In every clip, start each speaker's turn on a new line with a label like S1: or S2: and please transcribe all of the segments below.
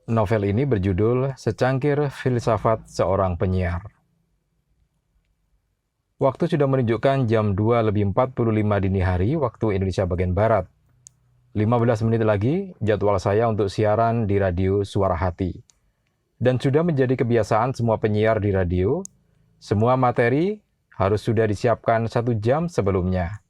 S1: Novel ini berjudul Secangkir Filsafat Seorang Penyiar. Waktu sudah menunjukkan jam 2:45 dini hari waktu Indonesia bagian Barat. 15 menit lagi jadwal saya untuk siaran di radio Suara Hati. Dan sudah menjadi kebiasaan semua penyiar di radio, semua materi harus sudah disiapkan 1 jam sebelumnya.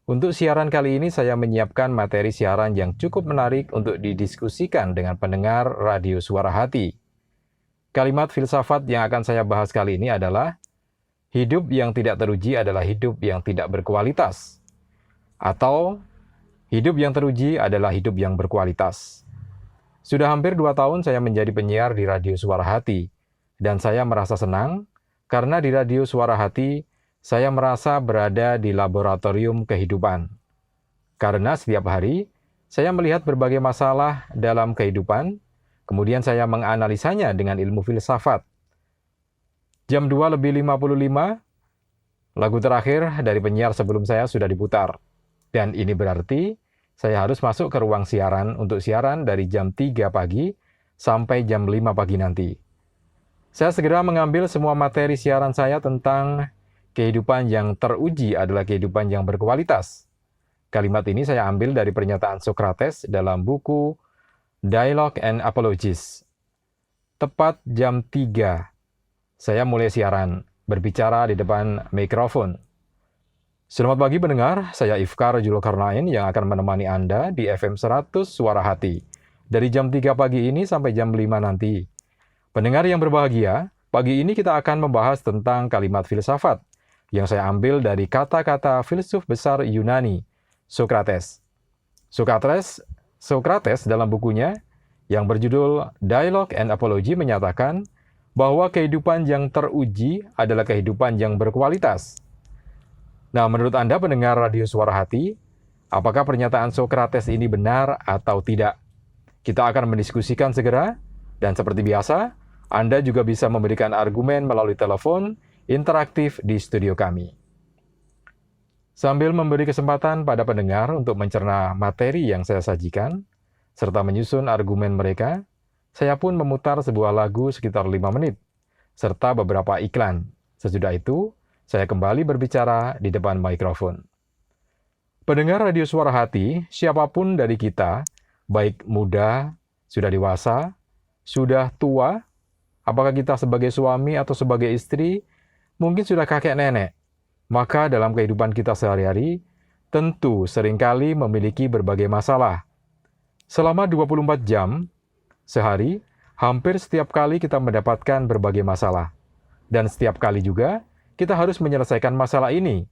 S1: Untuk siaran kali ini saya menyiapkan materi siaran yang cukup menarik untuk didiskusikan dengan pendengar radio Suara Hati. Kalimat filsafat yang akan saya bahas kali ini adalah hidup yang tidak teruji adalah hidup yang tidak berkualitas. Atau hidup yang teruji adalah hidup yang berkualitas. Sudah hampir 2 tahun saya menjadi penyiar di radio Suara Hati. Dan saya merasa senang karena di radio Suara Hati saya merasa berada di laboratorium kehidupan. Karena setiap hari, saya melihat berbagai masalah dalam kehidupan, kemudian saya menganalisanya dengan ilmu filsafat. Jam 2:55, lagu terakhir dari penyiar sebelum saya sudah diputar. Dan ini berarti saya harus masuk ke ruang siaran untuk siaran dari jam 3 pagi sampai jam 5 pagi nanti. Saya segera mengambil semua materi siaran saya tentang kehidupan yang teruji adalah kehidupan yang berkualitas. Kalimat ini saya ambil dari pernyataan Socrates dalam buku Dialogue and Apologies. Tepat jam 3, saya mulai siaran, berbicara di depan mikrofon. Selamat pagi pendengar, saya Ifkar Julkarnain yang akan menemani Anda di FM 100 Suara Hati. Dari jam 3 pagi ini sampai jam 5 nanti. Pendengar yang berbahagia, pagi ini kita akan membahas tentang kalimat filsafat yang saya ambil dari kata-kata filsuf besar Yunani, Socrates. Socrates dalam bukunya yang berjudul Dialogue and Apology menyatakan bahwa kehidupan yang teruji adalah kehidupan yang berkualitas. Nah, menurut Anda pendengar radio Suara Hati, apakah pernyataan Socrates ini benar atau tidak? Kita akan mendiskusikan segera, dan seperti biasa, Anda juga bisa memberikan argumen melalui telepon interaktif di studio kami. Sambil memberi kesempatan pada pendengar untuk mencerna materi yang saya sajikan, serta menyusun argumen mereka, saya pun memutar sebuah lagu sekitar 5 menit, serta beberapa iklan. Sesudah itu, saya kembali berbicara di depan mikrofon. Pendengar radio Suara Hati, siapapun dari kita, baik muda, sudah dewasa, sudah tua, apakah kita sebagai suami atau sebagai istri, mungkin sudah kakek nenek, maka dalam kehidupan kita sehari-hari, tentu seringkali memiliki berbagai masalah. Selama 24 jam, sehari, hampir setiap kali kita mendapatkan berbagai masalah. Dan setiap kali juga, kita harus menyelesaikan masalah ini.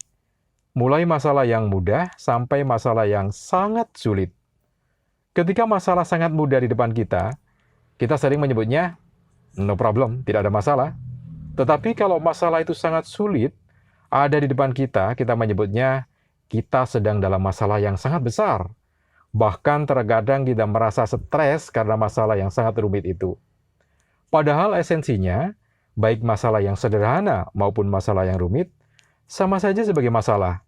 S1: Mulai masalah yang mudah sampai masalah yang sangat sulit. Ketika masalah sangat mudah di depan kita sering menyebutnya, no problem, tidak ada masalah. Tetapi kalau masalah itu sangat sulit, ada di depan kita menyebutnya kita sedang dalam masalah yang sangat besar. Bahkan terkadang kita merasa stres karena masalah yang sangat rumit itu. Padahal esensinya, baik masalah yang sederhana maupun masalah yang rumit, sama saja sebagai masalah.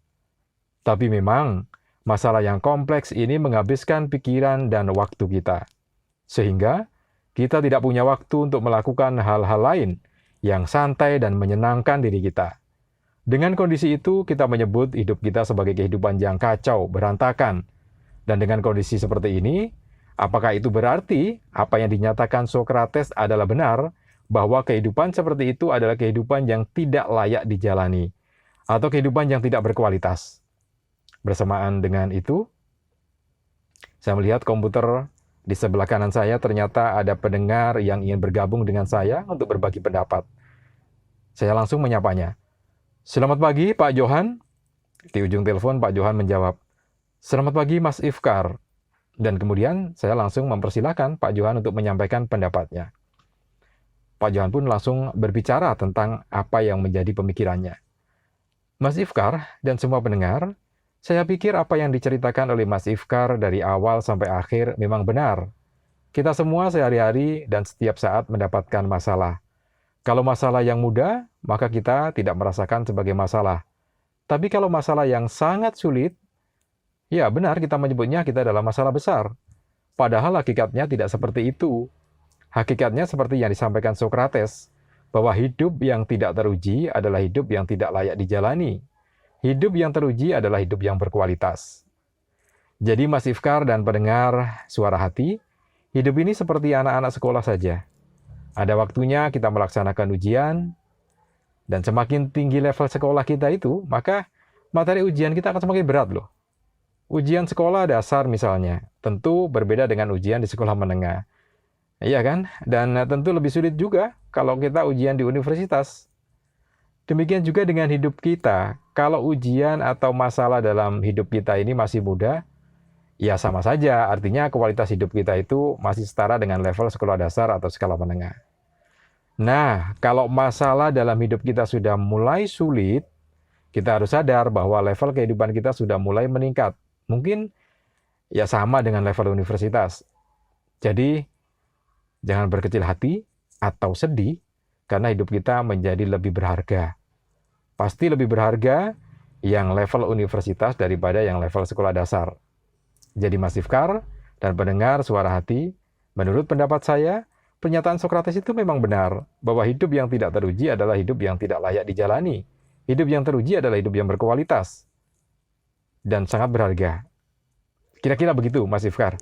S1: Tapi memang, masalah yang kompleks ini menghabiskan pikiran dan waktu kita. Sehingga, kita tidak punya waktu untuk melakukan hal-hal lain yang santai dan menyenangkan diri kita. Dengan kondisi itu, kita menyebut hidup kita sebagai kehidupan yang kacau, berantakan. Dan dengan kondisi seperti ini, apakah itu berarti apa yang dinyatakan Socrates adalah benar, bahwa kehidupan seperti itu adalah kehidupan yang tidak layak dijalani, atau kehidupan yang tidak berkualitas? Bersamaan dengan itu, saya melihat komputer di sebelah kanan saya ternyata ada pendengar yang ingin bergabung dengan saya untuk berbagi pendapat. Saya langsung menyapanya. Selamat pagi Pak Johan. Di ujung telepon Pak Johan menjawab, selamat pagi Mas Ifkar. Dan kemudian saya langsung mempersilahkan Pak Johan untuk menyampaikan pendapatnya. Pak Johan pun langsung berbicara tentang apa yang menjadi pemikirannya. Mas Ifkar dan semua pendengar, saya pikir apa yang diceritakan oleh Mas Ifkar dari awal sampai akhir memang benar. Kita semua sehari-hari dan setiap saat mendapatkan masalah. Kalau masalah yang mudah, maka kita tidak merasakan sebagai masalah. Tapi kalau masalah yang sangat sulit, ya benar kita menyebutnya kita dalam masalah besar. Padahal hakikatnya tidak seperti itu. Hakikatnya seperti yang disampaikan Sokrates, bahwa hidup yang tidak teruji adalah hidup yang tidak layak dijalani. Hidup yang teruji adalah hidup yang berkualitas. Jadi Mas Ifkar dan pendengar Suara Hati, hidup ini seperti anak-anak sekolah saja. Ada waktunya kita melaksanakan ujian, dan semakin tinggi level sekolah kita itu, maka materi ujian kita akan semakin berat loh. Ujian sekolah dasar misalnya, tentu berbeda dengan ujian di sekolah menengah. Iya kan? Dan tentu lebih sulit juga kalau kita ujian di universitas. Demikian juga dengan hidup kita. Kalau ujian atau masalah dalam hidup kita ini masih muda, ya sama saja. Artinya kualitas hidup kita itu masih setara dengan level sekolah dasar atau sekolah menengah. Nah, kalau masalah dalam hidup kita sudah mulai sulit, kita harus sadar bahwa level kehidupan kita sudah mulai meningkat. Mungkin ya sama dengan level universitas. Jadi, jangan berkecil hati atau sedih karena hidup kita menjadi lebih berharga. Pasti lebih berharga yang level universitas daripada yang level sekolah dasar. Jadi Mas Ifkar dan pendengar Suara Hati, menurut pendapat saya, pernyataan Sokrates itu memang benar, bahwa hidup yang tidak teruji adalah hidup yang tidak layak dijalani. Hidup yang teruji adalah hidup yang berkualitas dan sangat berharga. Kira-kira begitu Mas Ifkar.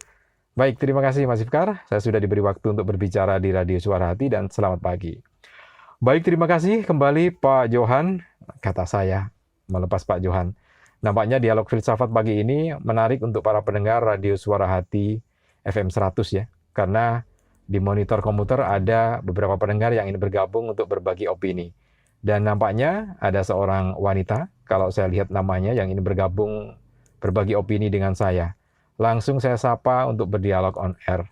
S1: Baik, terima kasih Mas Ifkar. Saya sudah diberi waktu untuk berbicara di Radio Suara Hati dan selamat pagi. Baik, terima kasih kembali Pak Johan, kata saya melepas Pak Johan. Nampaknya dialog filsafat pagi ini menarik untuk para pendengar Radio Suara Hati FM 100 ya. Karena di monitor komputer ada beberapa pendengar yang ingin bergabung untuk berbagi opini. Dan nampaknya ada seorang wanita, kalau saya lihat namanya, yang ingin bergabung berbagi opini dengan saya. Langsung saya sapa untuk berdialog on air.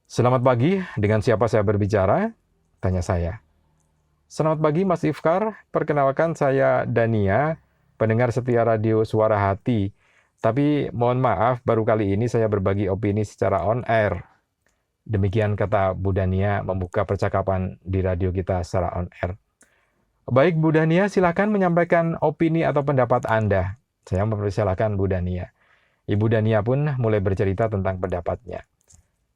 S1: Selamat pagi, dengan siapa saya berbicara? Tanya saya. Selamat pagi Mas Ifkar, perkenalkan saya Dania, pendengar setia Radio Suara Hati. Tapi mohon maaf, baru kali ini saya berbagi opini secara on air. Demikian kata Bu Dania membuka percakapan di radio kita secara on air. Baik Bu Dania, silakan menyampaikan opini atau pendapat Anda. Saya mempersilahkan Bu Dania. Ibu Dania pun mulai bercerita tentang pendapatnya.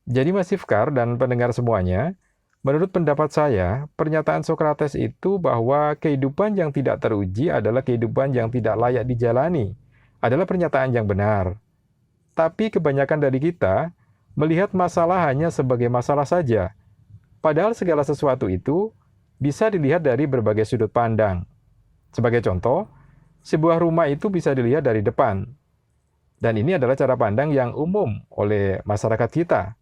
S1: Jadi Mas Ifkar dan pendengar semuanya, menurut pendapat saya, pernyataan Sokrates itu bahwa kehidupan yang tidak teruji adalah kehidupan yang tidak layak dijalani, adalah pernyataan yang benar. Tapi kebanyakan dari kita melihat masalah hanya sebagai masalah saja. Padahal segala sesuatu itu bisa dilihat dari berbagai sudut pandang. Sebagai contoh, sebuah rumah itu bisa dilihat dari depan. Dan ini adalah cara pandang yang umum oleh masyarakat kita.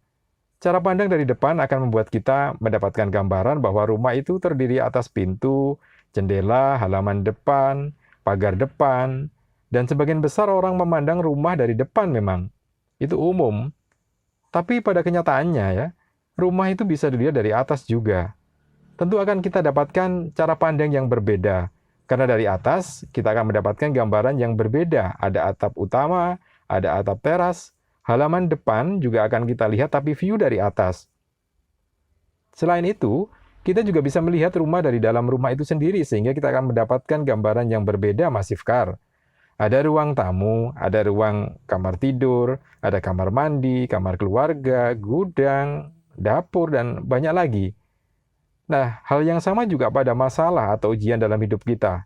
S1: Cara pandang dari depan akan membuat kita mendapatkan gambaran bahwa rumah itu terdiri atas pintu, jendela, halaman depan, pagar depan, dan sebagian besar orang memandang rumah dari depan memang. Itu umum. Tapi pada kenyataannya ya, rumah itu bisa dilihat dari atas juga. Tentu akan kita dapatkan cara pandang yang berbeda. Karena dari atas, kita akan mendapatkan gambaran yang berbeda. Ada atap utama, ada atap teras, halaman depan juga akan kita lihat tapi view dari atas. Selain itu, kita juga bisa melihat rumah dari dalam rumah itu sendiri, sehingga kita akan mendapatkan gambaran yang berbeda, Mas Ifkar. Ada ruang tamu, ada ruang kamar tidur, ada kamar mandi, kamar keluarga, gudang, dapur, dan banyak lagi. Nah, hal yang sama juga pada masalah atau ujian dalam hidup kita.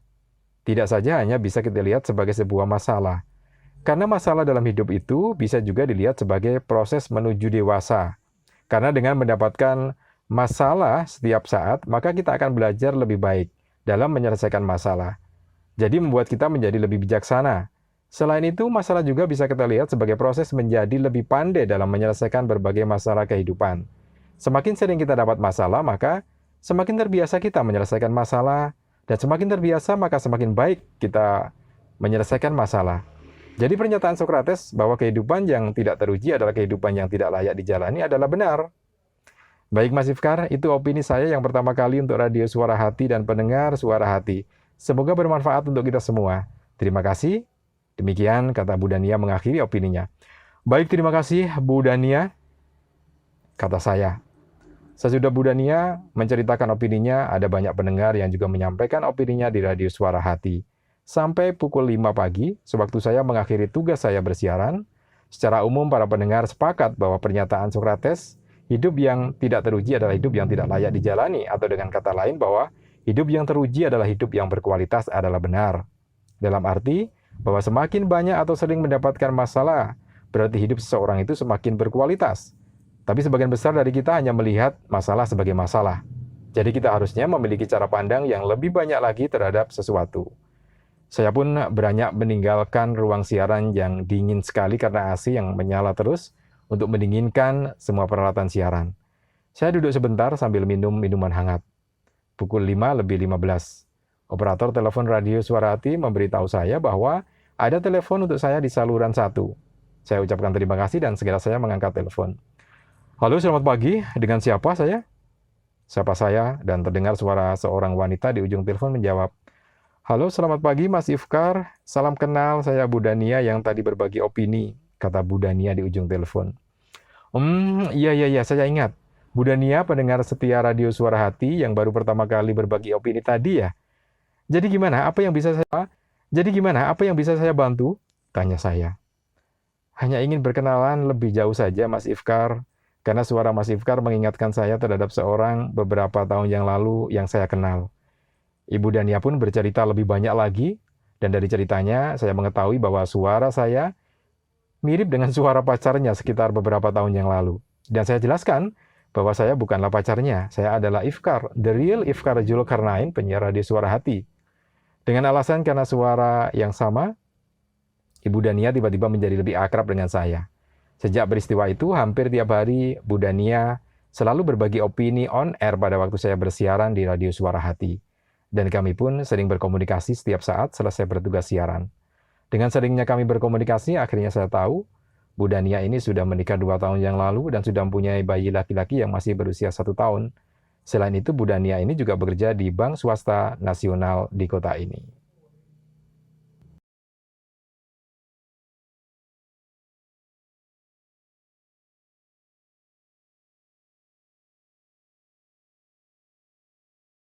S1: Tidak saja hanya bisa kita lihat sebagai sebuah masalah. Karena masalah dalam hidup itu bisa juga dilihat sebagai proses menuju dewasa. Karena dengan mendapatkan masalah setiap saat, maka kita akan belajar lebih baik dalam menyelesaikan masalah. Jadi membuat kita menjadi lebih bijaksana. Selain itu, masalah juga bisa kita lihat sebagai proses menjadi lebih pandai dalam menyelesaikan berbagai masalah kehidupan. Semakin sering kita dapat masalah, maka semakin terbiasa kita menyelesaikan masalah, dan semakin terbiasa maka semakin baik kita menyelesaikan masalah. Jadi pernyataan Sokrates bahwa kehidupan yang tidak teruji adalah kehidupan yang tidak layak dijalani adalah benar. Baik Mas Ifkar, itu opini saya yang pertama kali untuk Radio Suara Hati dan pendengar Suara Hati. Semoga bermanfaat untuk kita semua. Terima kasih. Demikian kata Bu Dania mengakhiri opininya. Baik, terima kasih Bu Dania. Kata saya. Sesudah Bu Dania menceritakan opininya, ada banyak pendengar yang juga menyampaikan opininya di Radio Suara Hati. Sampai pukul 5 pagi, sewaktu saya mengakhiri tugas saya bersiaran, secara umum para pendengar sepakat bahwa pernyataan Sokrates hidup yang tidak teruji adalah hidup yang tidak layak dijalani, atau dengan kata lain bahwa hidup yang teruji adalah hidup yang berkualitas adalah benar. Dalam arti bahwa semakin banyak atau sering mendapatkan masalah, berarti hidup seseorang itu semakin berkualitas. Tapi sebagian besar dari kita hanya melihat masalah sebagai masalah. Jadi kita harusnya memiliki cara pandang yang lebih banyak lagi terhadap sesuatu. Saya pun beranjak meninggalkan ruang siaran yang dingin sekali karena AC yang menyala terus untuk mendinginkan semua peralatan siaran. Saya duduk sebentar sambil minum minuman hangat. Pukul 5:15. Operator telepon radio Suara Hati memberitahu saya bahwa ada telepon untuk saya di saluran 1. Saya ucapkan terima kasih dan segera saya mengangkat telepon. Halo, selamat pagi. Dengan siapa saya? Siapa saya? Dan terdengar suara seorang wanita di ujung telepon menjawab, halo, selamat pagi Mas Ifkar. Salam kenal, saya Bu Dania yang tadi berbagi opini, kata Bu Dania di ujung telepon. Iya, saya ingat. Bu Dania pendengar setia radio Suara Hati yang baru pertama kali berbagi opini tadi ya. Jadi gimana? Apa yang bisa saya bantu? Tanya saya. Hanya ingin berkenalan lebih jauh saja Mas Ifkar, karena suara Mas Ifkar mengingatkan saya terhadap seorang beberapa tahun yang lalu yang saya kenal. Ibu Dania pun bercerita lebih banyak lagi, dan dari ceritanya saya mengetahui bahwa suara saya mirip dengan suara pacarnya sekitar beberapa tahun yang lalu. Dan saya jelaskan bahwa saya bukanlah pacarnya, saya adalah Ifkar, the real Ifkar Zulkarnain, penyiar radio Suara Hati. Dengan alasan karena suara yang sama, Ibu Dania tiba-tiba menjadi lebih akrab dengan saya. Sejak peristiwa itu, hampir tiap hari Bu Dania selalu berbagi opini on air pada waktu saya bersiaran di radio Suara Hati. Dan kami pun sering berkomunikasi setiap saat selesai bertugas siaran. Dengan seringnya kami berkomunikasi, akhirnya saya tahu Bu Dania ini sudah menikah 2 tahun yang lalu dan sudah mempunyai bayi laki-laki yang masih berusia 1 tahun. Selain itu, Bu Dania ini juga bekerja di Bank Swasta Nasional di kota ini.